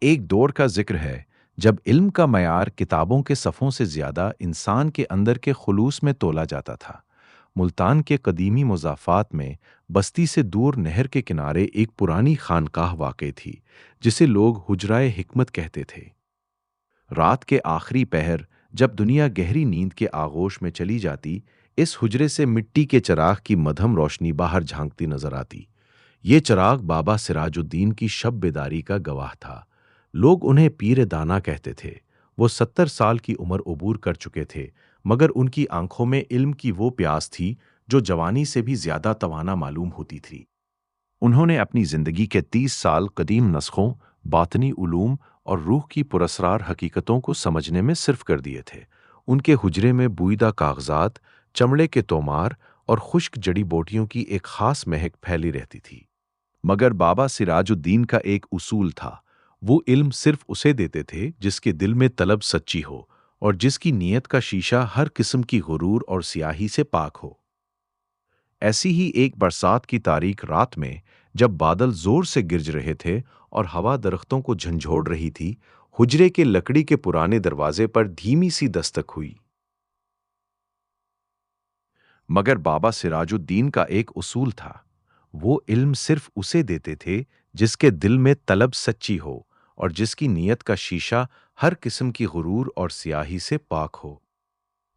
ایک دور کا ذکر ہے جب علم کا معیار کتابوں کے صفوں سے زیادہ انسان کے اندر کے خلوص میں تولا جاتا تھا۔ ملتان کے قدیمی مضافات میں بستی سے دور نہر کے کنارے ایک پرانی خانقاہ واقع تھی جسے لوگ حجرائے حکمت کہتے تھے۔ رات کے آخری پہر جب دنیا گہری نیند کے آغوش میں چلی جاتی، اس حجرے سے مٹی کے چراغ کی مدھم روشنی باہر جھانکتی نظر آتی۔ یہ چراغ بابا سراج الدین کی شب بیداری کا گواہ تھا۔ لوگ انہیں پیر دانا کہتے تھے۔ وہ 70 سال کی عمر عبور کر چکے تھے، مگر ان کی آنکھوں میں علم کی وہ پیاس تھی جو جوانی سے بھی زیادہ توانا معلوم ہوتی تھی۔ انہوں نے اپنی زندگی کے 30 سال قدیم نسخوں، باطنی علوم اور روح کی پراسرار حقیقتوں کو سمجھنے میں صرف کر دیے تھے۔ ان کے حجرے میں بوئیدہ کاغذات، چمڑے کے تومار اور خشک جڑی بوٹیوں کی ایک خاص مہک پھیلی رہتی تھی۔ مگر بابا سراج الدین کا ایک اصول تھا، وہ علم صرف اسے دیتے تھے جس کے دل میں طلب سچی ہو اور جس کی نیت کا شیشہ ہر قسم کی غرور اور سیاہی سے پاک ہو۔ ایسی ہی ایک برسات کی تاریک رات میں جب بادل زور سے گرج رہے تھے اور ہوا درختوں کو جھنجھوڑ رہی تھی، حجرے کے لکڑی کے پرانے دروازے پر دھیمی سی دستک ہوئی۔ مگر بابا سراج الدین کا ایک اصول تھا، وہ علم صرف اسے دیتے تھے جس کے دل میں طلب سچی ہو اور جس کی نیت کا شیشہ ہر قسم کی غرور اور سیاہی سے پاک ہو۔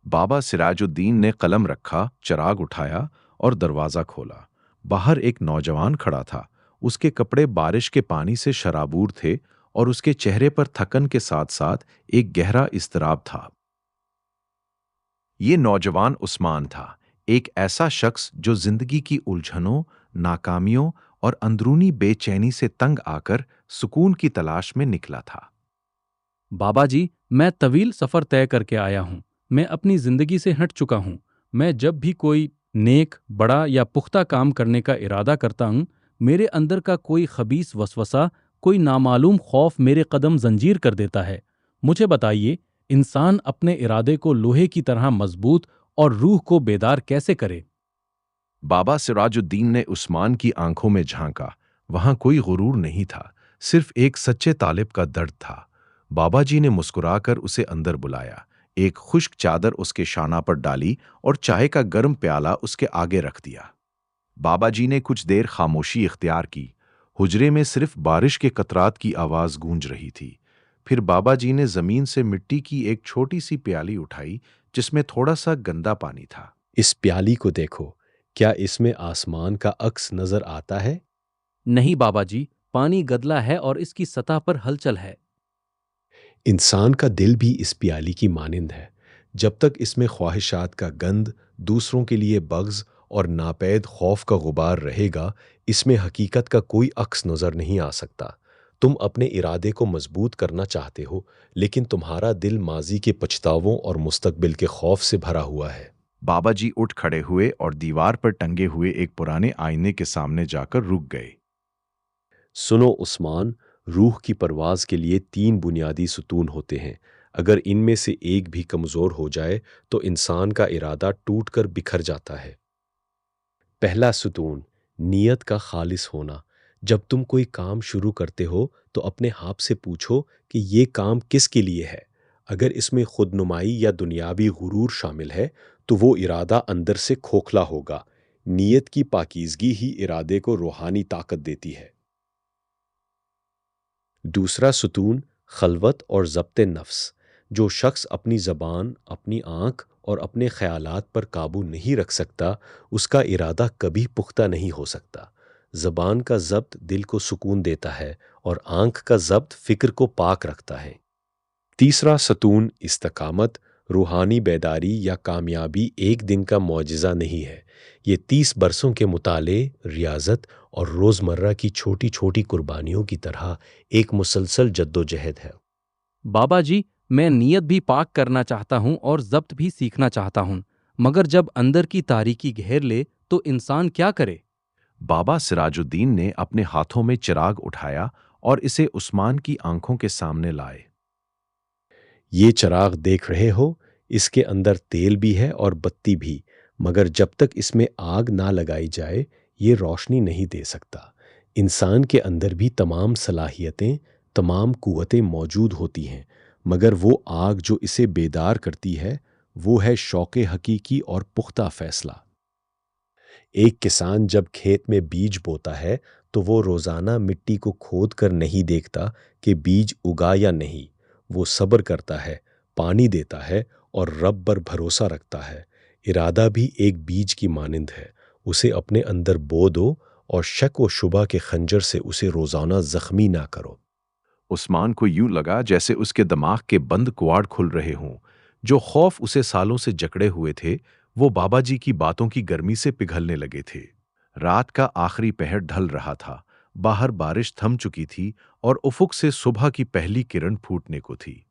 بابا سراج الدین نے قلم رکھا، چراغ اٹھایا اور دروازہ کھولا۔ باہر ایک نوجوان کھڑا تھا۔ اس کے کپڑے بارش کے پانی سے شرابور تھے اور اس کے چہرے پر تھکن کے ساتھ ساتھ ایک گہرا اضطراب تھا۔ یہ نوجوان عثمان تھا، ایک ایسا شخص جو زندگی کی الجھنوں، ناکامیوں اور اندرونی بے چینی سے تنگ آ کر سکون کی تلاش میں نکلا تھا۔ بابا جی، میں طویل سفر طے کر کے آیا ہوں۔ میں اپنی زندگی سے ہٹ چکا ہوں۔ میں جب بھی کوئی نیک، بڑا یا پختہ کام کرنے کا ارادہ کرتا ہوں، میرے اندر کا کوئی خبیث وسوسہ، کوئی نامعلوم خوف میرے قدم زنجیر کر دیتا ہے۔ مجھے بتائیے، انسان اپنے ارادے کو لوہے کی طرح مضبوط اور روح کو بیدار کیسے کرے؟ بابا سراج الدین نے عثمان کی آنکھوں میں جھانکا۔ وہاں کوئی غرور نہیں تھا، صرف ایک سچے طالب کا درد تھا۔ بابا جی نے مسکرا کر اسے اندر بلایا، ایک خشک چادر اس کے شانہ پر ڈالی اور چائے کا گرم پیالہ اس کے آگے رکھ دیا۔ بابا جی نے کچھ دیر خاموشی اختیار کی۔ حجرے میں صرف بارش کے قطرات کی آواز گونج رہی تھی۔ پھر بابا جی نے زمین سے مٹی کی ایک چھوٹی سی پیالی اٹھائی جس میں تھوڑا سا گندا پانی تھا۔ اس پیالی کو دیکھو، کیا اس میں آسمان کا عکس نظر آتا ہے؟ نہیں بابا جی، پانی گدلا ہے اور اس کی سطح پر ہلچل ہے۔ انسان کا دل بھی اس پیالی کی مانند ہے۔ جب تک اس میں خواہشات کا گند، دوسروں کے لیے بغض اور ناپید خوف کا غبار رہے گا، اس میں حقیقت کا کوئی عکس نظر نہیں آ سکتا۔ تم اپنے ارادے کو مضبوط کرنا چاہتے ہو، لیکن تمہارا دل ماضی کے پچھتاووں اور مستقبل کے خوف سے بھرا ہوا ہے۔ بابا جی اٹھ کھڑے ہوئے اور دیوار پر ٹنگے ہوئے ایک پرانے آئینے کے سامنے جا کر رک گئے۔ سنو عثمان، روح کی پرواز کے لیے 3 بنیادی ستون ہوتے ہیں۔ اگر ان میں سے ایک بھی کمزور ہو جائے تو انسان کا ارادہ ٹوٹ کر بکھر جاتا ہے۔ پہلا ستون، نیت کا خالص ہونا۔ جب تم کوئی کام شروع کرتے ہو تو اپنے آپ سے پوچھو کہ یہ کام کس کے لیے ہے۔ اگر اس میں خود نمائی یا دنیاوی غرور شامل ہے تو وہ ارادہ اندر سے کھوکھلا ہوگا۔ نیت کی پاکیزگی ہی ارادے کو روحانی طاقت دیتی ہے۔ دوسرا ستون، خلوت اور ضبط نفس۔ جو شخص اپنی زبان، اپنی آنکھ اور اپنے خیالات پر قابو نہیں رکھ سکتا، اس کا ارادہ کبھی پختہ نہیں ہو سکتا۔ زبان کا ضبط دل کو سکون دیتا ہے اور آنکھ کا ضبط فکر کو پاک رکھتا ہے۔ تیسرا ستون، استقامت۔ روحانی بیداری یا کامیابی ایک دن کا معجزہ نہیں ہے۔ یہ 30 برسوں کے مطالعے، ریاضت اور روزمرہ کی چھوٹی چھوٹی قربانیوں کی طرح ایک مسلسل جدوجہد ہے۔ بابا جی، میں نیت بھی پاک کرنا چاہتا ہوں اور ضبط بھی سیکھنا چاہتا ہوں، مگر جب اندر کی تاریکی گھیر لے تو انسان کیا کرے؟ بابا سراج الدین نے اپنے ہاتھوں میں چراغ اٹھایا اور اسے عثمان کی آنکھوں کے سامنے لائے۔ یہ چراغ دیکھ رہے ہو، اس کے اندر تیل بھی ہے اور بتی بھی، مگر جب تک اس میں آگ نہ لگائی جائے یہ روشنی نہیں دے سکتا۔ انسان کے اندر بھی تمام صلاحیتیں، تمام قوتیں موجود ہوتی ہیں، مگر وہ آگ جو اسے بیدار کرتی ہے وہ ہے شوق حقیقی اور پختہ فیصلہ۔ ایک کسان جب کھیت میں بیج بوتا ہے تو وہ روزانہ مٹی کو کھود کر نہیں دیکھتا کہ بیج اگا یا نہیں۔ وہ صبر کرتا ہے، پانی دیتا ہے اور رب پر بھروسہ رکھتا ہے۔ ارادہ بھی ایک بیج کی مانند ہے، اسے اپنے اندر بو دو اور شک و شبہ کے خنجر سے اسے روزانہ زخمی نہ کرو۔ عثمان کو یوں لگا جیسے اس کے دماغ کے بند کواڑ کھل رہے ہوں۔ جو خوف اسے سالوں سے جکڑے ہوئے تھے وہ بابا جی کی باتوں کی گرمی سے پگھلنے لگے تھے۔ رات کا آخری پہر ڈھل رہا تھا، باہر بارش تھم چکی تھی اور افق سے صبح کی پہلی کرن پھوٹنے کو تھی۔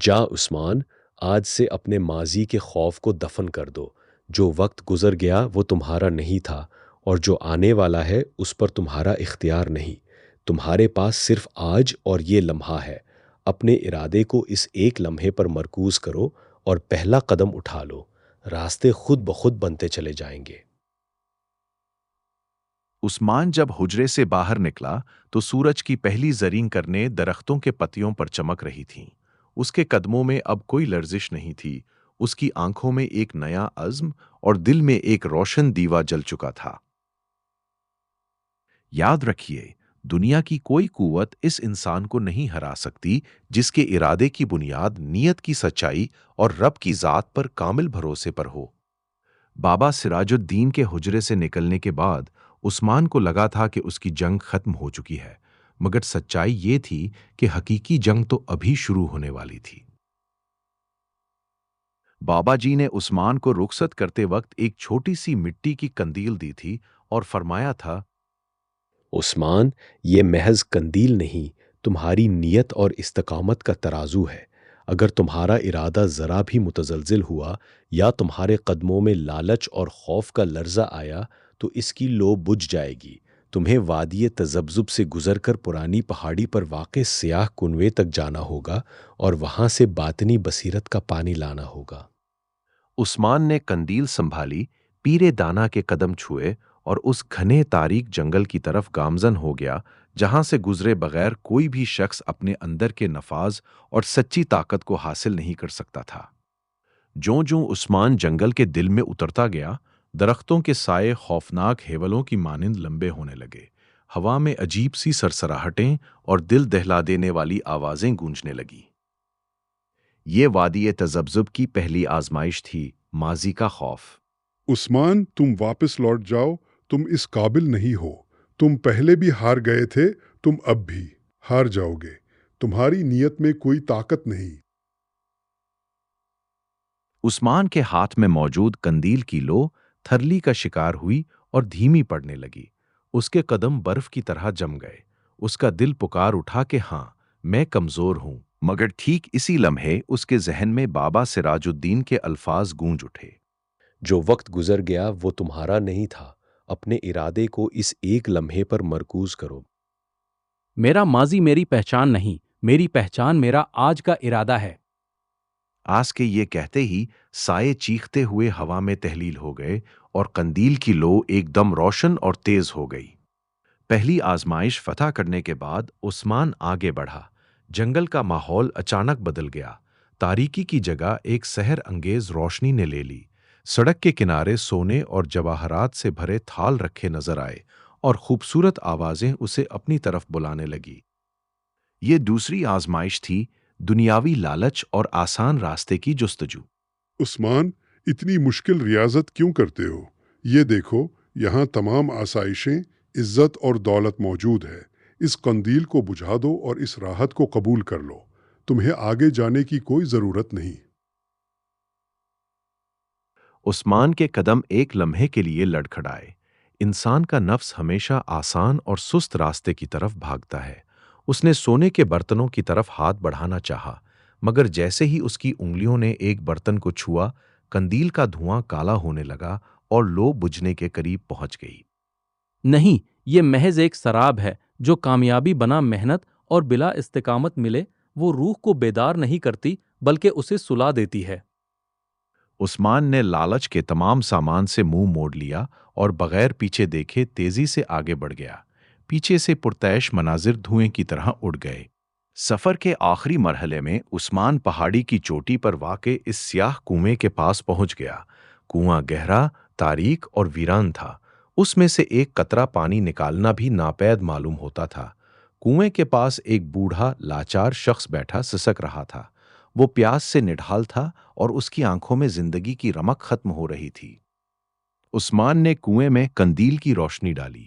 جا عثمان، آج سے اپنے ماضی کے خوف کو دفن کر دو۔ جو وقت گزر گیا وہ تمہارا نہیں تھا، اور جو آنے والا ہے اس پر تمہارا اختیار نہیں۔ تمہارے پاس صرف آج اور یہ لمحہ ہے۔ اپنے ارادے کو اس ایک لمحے پر مرکوز کرو اور پہلا قدم اٹھا لو، راستے خود بخود بنتے چلے جائیں گے۔ عثمان جب حجرے سے باہر نکلا تو سورج کی پہلی زرین کرنیں درختوں کے پتیوں پر چمک رہی تھیں۔ اس کے قدموں میں اب کوئی لرزش نہیں تھی، اس کی آنکھوں میں ایک نیا عزم اور دل میں ایک روشن دیوا جل چکا تھا۔ یاد رکھیے، دنیا کی کوئی قوت اس انسان کو نہیں ہرا سکتی جس کے ارادے کی بنیاد نیت کی سچائی اور رب کی ذات پر کامل بھروسے پر ہو۔ بابا سراج الدین کے حجرے سے نکلنے کے بعد عثمان کو لگا تھا کہ اس کی جنگ ختم ہو چکی ہے، مگر سچائی یہ تھی کہ حقیقی جنگ تو ابھی شروع ہونے والی تھی۔ بابا جی نے عثمان کو رخصت کرتے وقت ایک چھوٹی سی مٹی کی قندیل دی تھی اور فرمایا تھا، عثمان، یہ محض قندیل نہیں، تمہاری نیت اور استقامت کا ترازو ہے۔ اگر تمہارا ارادہ ذرا بھی متزلزل ہوا یا تمہارے قدموں میں لالچ اور خوف کا لرزہ آیا تو اس کی لو بجھ جائے گی۔ تمہیں وادی تذبذب سے گزر کر پرانی پہاڑی پر واقع سیاہ کنویں تک جانا ہوگا اور وہاں سے باطنی بصیرت کا پانی لانا ہوگا۔ عثمان نے قندیل سنبھالی، پیرے دانا کے قدم چھوئے اور اس گھنے تاریک جنگل کی طرف گامزن ہو گیا جہاں سے گزرے بغیر کوئی بھی شخص اپنے اندر کے نفاذ اور سچی طاقت کو حاصل نہیں کر سکتا تھا۔ جوں جوں عثمان جنگل کے دل میں اترتا گیا، درختوں کے سائے خوفناک ہیولوں کی مانند لمبے ہونے لگے، ہوا میں عجیب سی سرسراہٹیں اور دل دہلا دینے والی آوازیں گونجنے لگیں۔ یہ وادی تذبذب کی پہلی آزمائش تھی، ماضی کا خوف۔ عثمان، تم واپس لوٹ جاؤ، تم اس قابل نہیں ہو۔ تم پہلے بھی ہار گئے تھے، تم اب بھی ہار جاؤ گے۔ تمہاری نیت میں کوئی طاقت نہیں۔ عثمان کے ہاتھ میں موجود قندیل کی لو تھرلی کا شکار ہوئی اور دھیمی پڑنے لگی۔ اس کے قدم برف کی طرح جم گئے۔ اس کا دل پکار اٹھا کہ ہاں، میں کمزور ہوں، مگر ٹھیک اسی لمحے اس کے ذہن میں بابا سراج الدین کے الفاظ گونج اٹھے۔ جو وقت گزر گیا وہ تمہارا نہیں تھا، اپنے ارادے کو اس ایک لمحے پر مرکوز کرو۔ میرا ماضی میری پہچان نہیں، میری پہچان میرا آج کا ارادہ ہے۔ آس کے یہ کہتے ہی سائے چیختے ہوئے ہوا میں تحلیل ہو گئے اور قندیل کی لو ایک دم روشن اور تیز ہو گئی۔ پہلی آزمائش فتح کرنے کے بعد عثمان آگے بڑھا۔ جنگل کا ماحول اچانک بدل گیا۔ تاریکی کی جگہ ایک سحر انگیز روشنی نے لے لی۔ سڑک کے کنارے سونے اور جواہرات سے بھرے تھال رکھے نظر آئے اور خوبصورت آوازیں اسے اپنی طرف بلانے لگی۔ یہ دوسری آزمائش تھی، دنیاوی لالچ اور آسان راستے کی جستجو۔ عثمان، اتنی مشکل ریاضت کیوں کرتے ہو؟ یہ دیکھو، یہاں تمام آسائشیں، عزت اور دولت موجود ہے۔ اس قندیل کو بجھا دو اور اس راحت کو قبول کر لو۔ تمہیں آگے جانے کی کوئی ضرورت نہیں۔ عثمان کے قدم ایک لمحے کے لیے لڑکھڑائے۔ انسان کا نفس ہمیشہ آسان اور سست راستے کی طرف بھاگتا ہے۔ اس نے سونے کے برتنوں کی طرف ہاتھ بڑھانا چاہا، مگر جیسے ہی اس کی انگلیوں نے ایک برتن کو چھوا، قندیل کا دھواں کالا ہونے لگا اور لو بجھنے کے قریب پہنچ گئی۔ نہیں، یہ محض ایک سراب ہے جو کامیابی بنا محنت اور بلا استقامت ملے وہ روح کو بیدار نہیں کرتی بلکہ اسے سلا دیتی ہے۔ عثمان نے لالچ کے تمام سامان سے منہ موڑ لیا اور بغیر پیچھے دیکھے تیزی سے آگے بڑھ گیا۔ پیچھے سے پرتعیش مناظر دھوئیں کی طرح اڑ گئے۔ سفر کے آخری مرحلے میں عثمان پہاڑی کی چوٹی پر واقع اس سیاہ کنویں کے پاس پہنچ گیا۔ کنواں گہرا، تاریک اور ویران تھا۔ اس میں سے ایک قطرہ پانی نکالنا بھی ناپید معلوم ہوتا تھا۔ کنویں کے پاس ایک بوڑھا لاچار شخص بیٹھا سسک رہا تھا۔ وہ پیاس سے نڈھال تھا اور اس کی آنکھوں میں زندگی کی رمق ختم ہو رہی تھی۔ عثمان نے کنویں میں قندیل کی روشنی ڈالی۔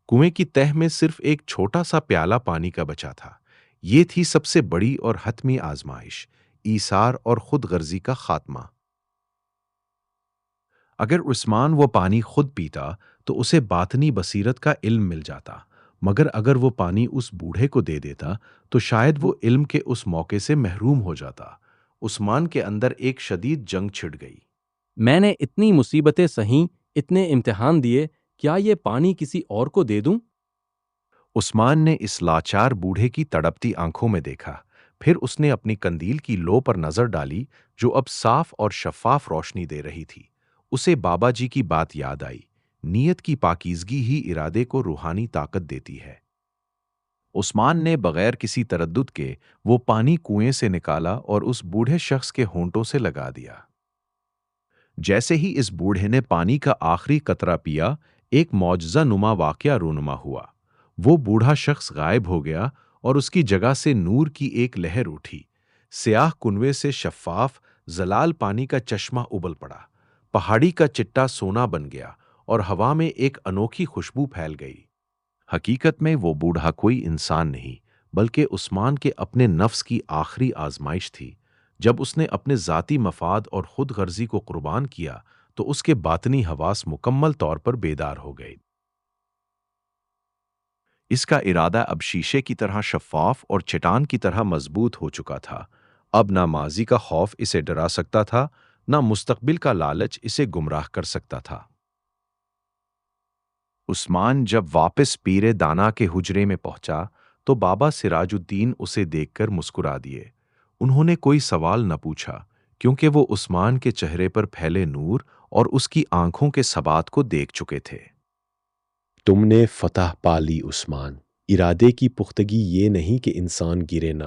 کنویں کی تہہ میں صرف ایک چھوٹا سا پیالہ پانی کا بچا تھا۔ یہ تھی سب سے بڑی اور حتمی آزمائش، ایثار اور خود غرضی کا خاتمہ۔ اگر عثمان وہ پانی خود پیتا تو اسے باطنی بصیرت کا علم مل جاتا، مگر اگر وہ پانی اس بوڑھے کو دے دیتا تو شاید وہ علم کے اس موقع سے محروم ہو جاتا۔ عثمان کے اندر ایک شدید جنگ چھڑ گئی۔ میں نے اتنی مصیبتیں سہیں، اتنے امتحان دیے، کیا یہ پانی کسی اور کو دے دوں؟ عثمان نے اس لاچار بوڑھے کی تڑپتی آنکھوں میں دیکھا، پھر اس نے اپنی قندیل کی لو پر نظر ڈالی جو اب صاف اور شفاف روشنی دے رہی تھی۔ اسے بابا جی کی بات یاد آئی، نیت کی پاکیزگی ہی ارادے کو روحانی طاقت دیتی ہے۔ عثمان نے بغیر کسی تردد کے وہ پانی کنویں سے نکالا اور اس بوڑھے شخص کے ہونٹوں سے لگا دیا۔ جیسے ہی اس بوڑھے نے پانی کا آخری قطرہ پیا، ایک معجزہ نما واقعہ رونما ہوا۔ وہ بوڑھا شخص غائب ہو گیا اور اس کی جگہ سے نور کی ایک لہر اٹھی۔ سیاہ کنویں سے شفاف زلال پانی کا چشمہ ابل پڑا، پہاڑی کا چٹا سونا بن گیا اور ہوا میں ایک انوکھی خوشبو پھیل گئی۔ حقیقت میں وہ بوڑھا کوئی انسان نہیں، بلکہ عثمان کے اپنے نفس کی آخری آزمائش تھی۔ جب اس نے اپنے ذاتی مفاد اور خود غرضی کو قربان کیا تو اس کے باطنی حواس مکمل طور پر بیدار ہو گئے۔ اس کا ارادہ اب شیشے کی طرح شفاف اور چٹان کی طرح مضبوط ہو چکا تھا۔ اب نہ ماضی کا خوف اسے ڈرا سکتا تھا، نہ مستقبل کا لالچ اسے گمراہ کر سکتا تھا۔ عثمان جب واپس پیرے دانا کے حجرے میں پہنچا تو بابا سراج الدین اسے دیکھ کر مسکرا دیے۔ انہوں نے کوئی سوال نہ پوچھا، کیونکہ وہ عثمان کے چہرے پر پھیلے نور اور اس کی آنکھوں کے ثبات کو دیکھ چکے تھے۔ تم نے فتح پا لی عثمان۔ ارادے کی پختگی یہ نہیں کہ انسان گرے نہ،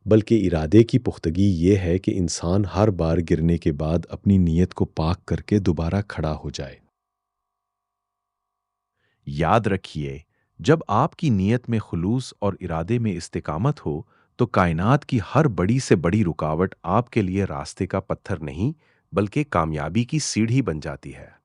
بلکہ ارادے کی پختگی یہ ہے کہ انسان ہر بار گرنے کے بعد اپنی نیت کو پاک کر کے دوبارہ کھڑا ہو جائے۔ یاد رکھیے، جب آپ کی نیت میں خلوص اور ارادے میں استقامت ہو تو کائنات کی ہر بڑی سے بڑی رکاوٹ آپ کے لیے راستے کا پتھر نہیں، بلکہ کامیابی کی سیڑھی بن جاتی ہے۔